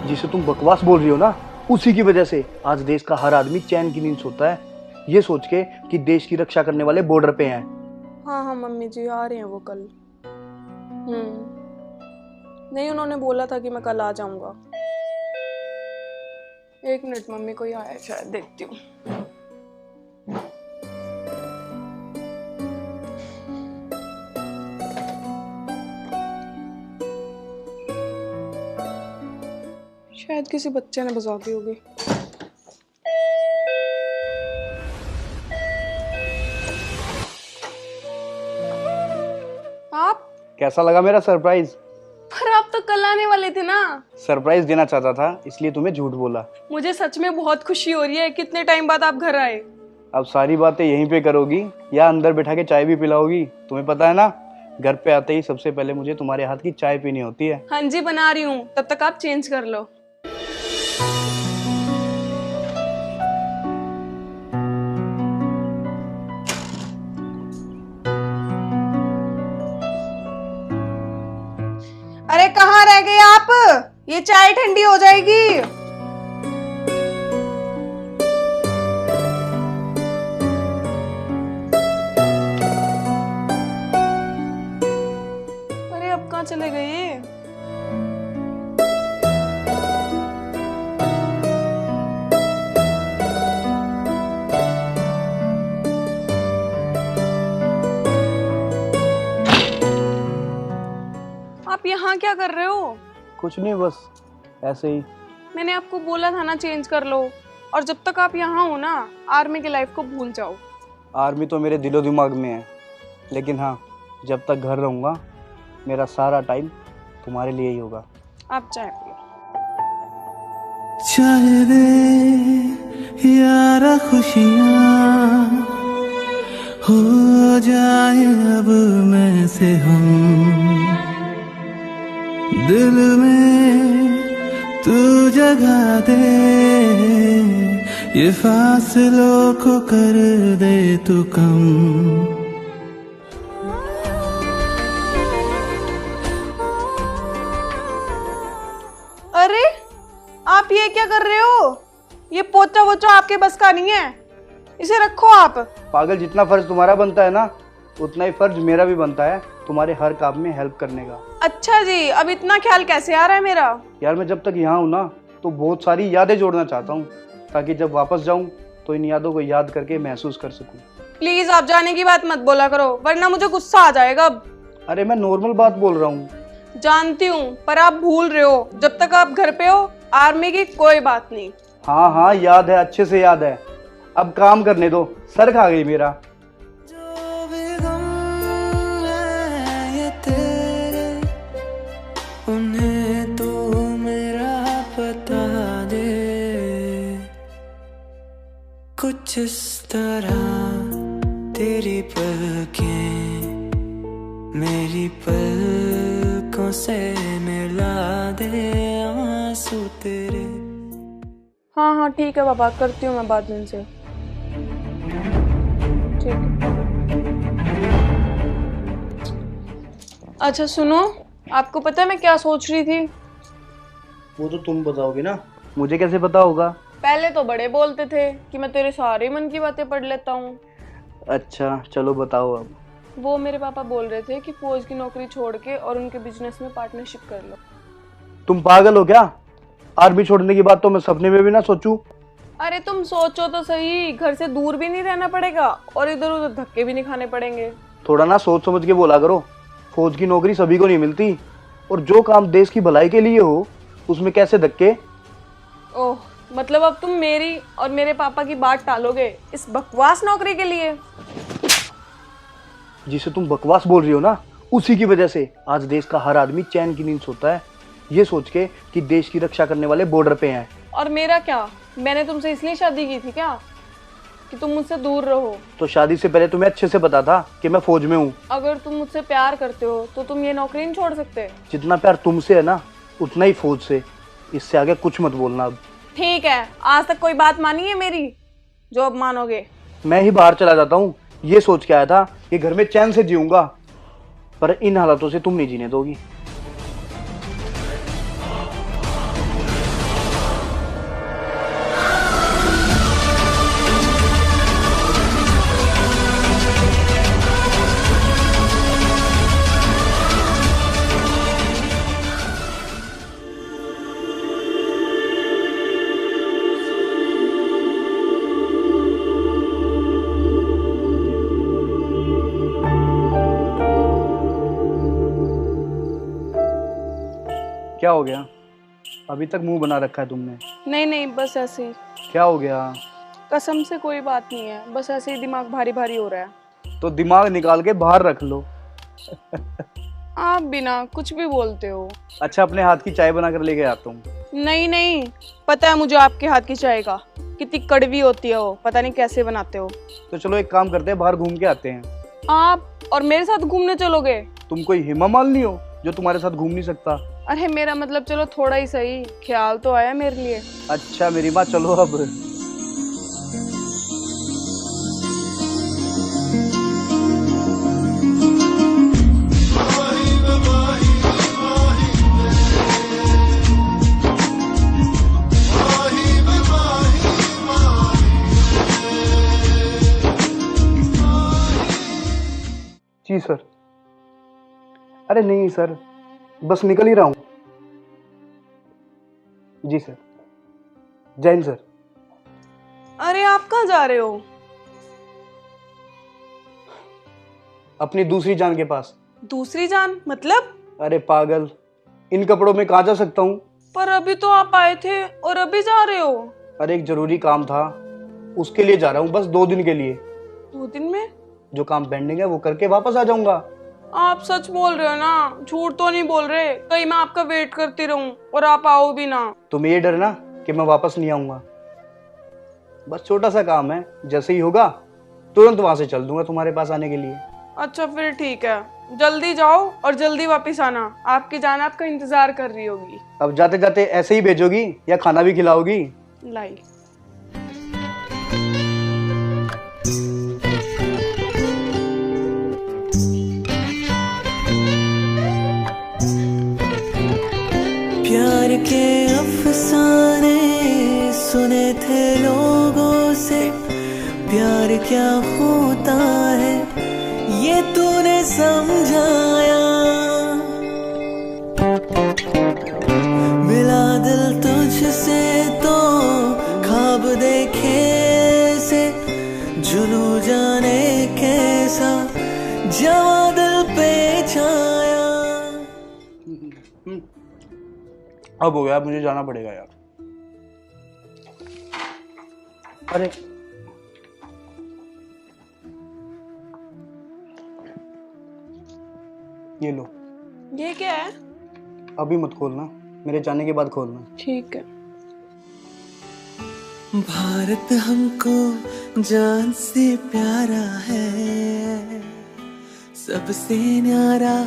जिसे तुम बकवास बोल रही हो ना, उसी की वजह से आज देश का हर आदमी चैन की नींद सोता है, ये सोच के कि देश की रक्षा करने वाले बॉर्डर पे हैं। हाँ हाँ मम्मी जी आ रहे हैं वो कल। नहीं, उन्होंने बोला था कि मैं कल आ जाऊंगा। एक मिनट मम्मी, कोई आया है शायद, देखती हूँ। शायद किसी बच्चे ने बजा दी होगी। आप? कैसा लगा मेरा सरप्राइज? पर आप तो कल आने वाले थे ना। सरप्राइज देना चाहता था इसलिए तुम्हें झूठ बोला। मुझे सच में बहुत खुशी हो रही है। कितने टाइम बाद आप घर आए। अब सारी बातें यहीं पे करोगी या अंदर बैठा के चाय भी पिलाओगी? तुम्हें पता है ना, घर पे आते ही सबसे पहले मुझे तुम्हारे हाथ की चाय पीनी होती है। हाँ जी बना रही हूँ, तब तक आप चेंज कर लो। अरे कहाँ रह गए आप? ये चाय ठंडी हो जाएगी। अरे अब कहाँ चले गए? आप यहाँ क्या कर रहे हो? कुछ नहीं, बस ऐसे ही। मैंने आपको बोला था ना चेंज कर लो। और जब तक आप यहाँ हो ना, आर्मी की लाइफ को भूल जाओ। आर्मी तो मेरे दिलो दिमाग में है, लेकिन हाँ, जब तक घर रहूँगा मेरा सारा टाइम तुम्हारे लिए ही होगा। आप चाय पियो। चाहे दे यारा खुशियाँ हो जाए अब मैं से हम, दिल में तू जगा दे, ये फासलों को कर दे तू कम। अरे आप ये क्या कर रहे हो? ये पोचा वोचा आपके बस का नहीं है, इसे रखो आप। पागल, जितना फर्ज तुम्हारा बनता है ना, उतना ही फर्ज मेरा भी बनता है तुम्हारे हर काम में हेल्प करने का। अच्छा जी, अब इतना ख्याल कैसे आ रहा है मेरा? यार मैं जब तक यहाँ हूँ ना, तो बहुत सारी यादें जोड़ना चाहता हूँ, ताकि जब वापस जाऊँ तो इन यादों को याद करके महसूस कर सकूँ। प्लीज आप जाने की बात मत बोला करो, वरना मुझे गुस्सा आ जाएगा अब। अरे मैं नॉर्मल बात बोल रहा हूँ। जानती हूँ, पर आप भूल रहे हो, जब तक आप घर पे हो आर्मी की कोई बात नहीं। हाँ हाँ याद है, अच्छे से याद है। अब काम करने दो, सर खा गई मेरा। जो भी गम है ये तेरे, उन्हें तू मेरा बता दे, कुछ इस तरह तेरी पलकें मेरी पलकों से मिला दे आंसू तेरे। हाँ हाँ ठीक है पापा, करती हूँ मैं बाद में इनसे। ठीक है। अच्छा सुनो, आपको पता है मैं क्या सोच रही थी? वो तो तुम बताओगे ना, मुझे कैसे पता होगा? पहले तो बड़े बोलते थे कि मैं तेरे सारे मन की बातें पढ़ लेता हूँ। अच्छा चलो बताओ अब। वो मेरे पापा बोल रहे थे कि फौज की नौकरी छोड़ के और उनके बिजनेस में पार्टनरशिप कर लो। तुम पागल हो क्या? आर्मी छोड़ने की बात तो मैं सपने में भी ना सोचूं। अरे तुम सोचो तो सही, घर से दूर भी नहीं रहना पड़ेगा और इधर उधर धक्के भी नहीं खाने पड़ेंगे। थोड़ा ना सोच समझ के बोला करो। फौज की नौकरी सभी को नहीं मिलती, और जो काम देश की भलाई के लिए हो उसमें कैसे धक्के? ओह, मतलब अब तुम मेरी और मेरे पापा की बात टालोगे इस बकवास नौकरी के लिए? जिसे तुम बकवास बोल रही हो ना, उसी की वजह से आज देश का हर आदमी चैन की नींद सोता है, ये सोच के कि देश की रक्षा करने वाले बॉर्डर पे हैं। और मेरा क्या? मैंने तुमसे इसलिए शादी की थी क्या कि तुम मुझसे दूर रहो? तो शादी से पहले तुम्हें अच्छे से पता था कि मैं फौज में हूँ। अगर तुम मुझसे प्यार करते हो तो तुम ये नौकरी नहीं छोड़ सकते? जितना प्यार तुमसे है ना, उतना ही फौज से। इससे आगे कुछ मत बोलना अब। ठीक है, आज तक कोई बात मानी है मेरी जो अब मानोगे? मैं ही बाहर चला जाता हूँ, ये सोच के आया था कि घर में चैन से जीऊंगा, पर इन हालातों से तुम नहीं जीने दोगी। क्या हो गया? अभी तक मुंह बना रखा है तुमने। नहीं नहीं, बस ऐसे ही। क्या हो गया? कसम से कोई बात नहीं है, बस ऐसे ही दिमाग भारी भारी हो रहा है। तो दिमाग निकाल के बाहर रख लो। आप बिना कुछ भी बोलते हो। अच्छा, अपने हाथ की चाय बना कर लेके आता हूँ। नहीं नहीं, पता है मुझे आपके हाथ की चाय का, कितनी कड़वी होती है वो, पता नहीं कैसे बनाते हो। तो चलो एक काम करते हैं, बाहर घूम के आते हैं। आप और मेरे साथ घूमने चलोगे? तुम कोई हेमा मालिनी हो जो तुम्हारे साथ घूम नहीं सकता? अरे मेरा मतलब चलो थोड़ा ही सही, ख्याल तो आया मेरे लिए। अच्छा मेरी माँ, चलो अब। जी सर। अरे नहीं सर, बस निकल ही रहा हूँ। जी सर। जय हिंद सर। अरे आप कहाँ जा रहे हो? अपनी दूसरी जान के पास। दूसरी जान मतलब? अरे पागल, इन कपड़ों में कहाँ जा सकता हूँ? पर अभी तो आप आए थे और अभी जा रहे हो। अरे एक जरूरी काम था, उसके लिए जा रहा हूँ, बस 2 दिन के लिए। 2 दिन में? जो काम पेंडिंग है वो करके वापस आ जाऊंगा। आप सच बोल रहे हो ना? झूठ तो नहीं बोल रहे? कहीं मैं आपका वेट करती रहूं और आप आओ भी ना। तुम्हें ये डर ना कि मैं वापस नहीं आऊंगा? बस छोटा सा काम है, जैसे ही होगा तुरंत वहां से चल दूंगा तुम्हारे पास आने के लिए। अच्छा फिर ठीक है, जल्दी जाओ और जल्दी वापस आना, आपकी जान आपका इंतजार कर रही होगी। अब जाते जाते ऐसे ही भेजोगी या खाना भी खिलाओगी? लाई। प्यार के अफसाने सुने थे लोगों से, प्यार क्या होता है ये तूने समझाया। मिला दिल तुझसे तो ख्वाब देखे से, जुनू जाने कैसा जवा दिल पे छाया। अब हो गया, मुझे जाना पड़ेगा यार। अरे ये लो। ये क्या है? अभी मत खोलना, मेरे जाने के बाद खोलना। ठीक है। भारत हमको जान से प्यारा है, सबसे न्यारा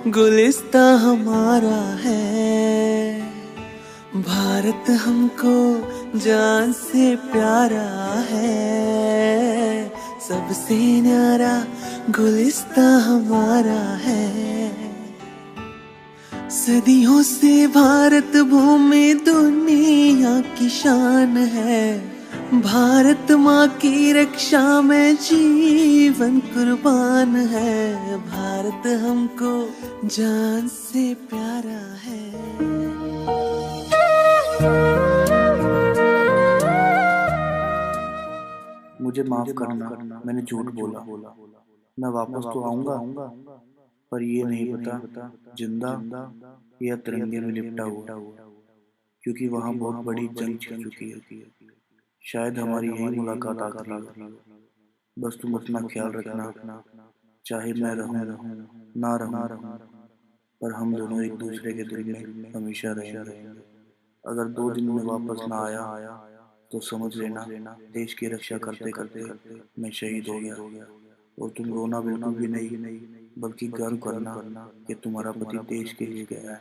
गुलिस्ता हमारा है। भारत हमको जान से प्यारा है, सबसे न्यारा गुलिस्ता हमारा है। सदियों से भारत भूमि दुनिया की शान है, भारत माँ की रक्षा में जीवन कुर्बान है। भारत हमको जान से प्यारा है। मुझे माफ करना, मैंने झूठ बोला। मैं वापस तो आऊंगा, पर ये नहीं पता जिंदा या तिरंगे में लिपटा हुआ, क्योंकि वहाँ बहुत बड़ी जंग छिड़ चुकी है। शायद हमारी यही मुलाकात आखिरी है। बस तुम अपना ख्याल रखना, चाहे मैं रहूं ना रहूं, पर हम दोनों एक दूसरे के दिल में हमेशा रहेंगे। अगर 2 दिन में वापस ना आया तो समझ लेना देश की रक्षा करते करते मैं शहीद हो गया। और तुम रोना बिल्कुल भी नहीं, बल्कि गर्व करना कि तुम्हारा पति देश के लिए गया है।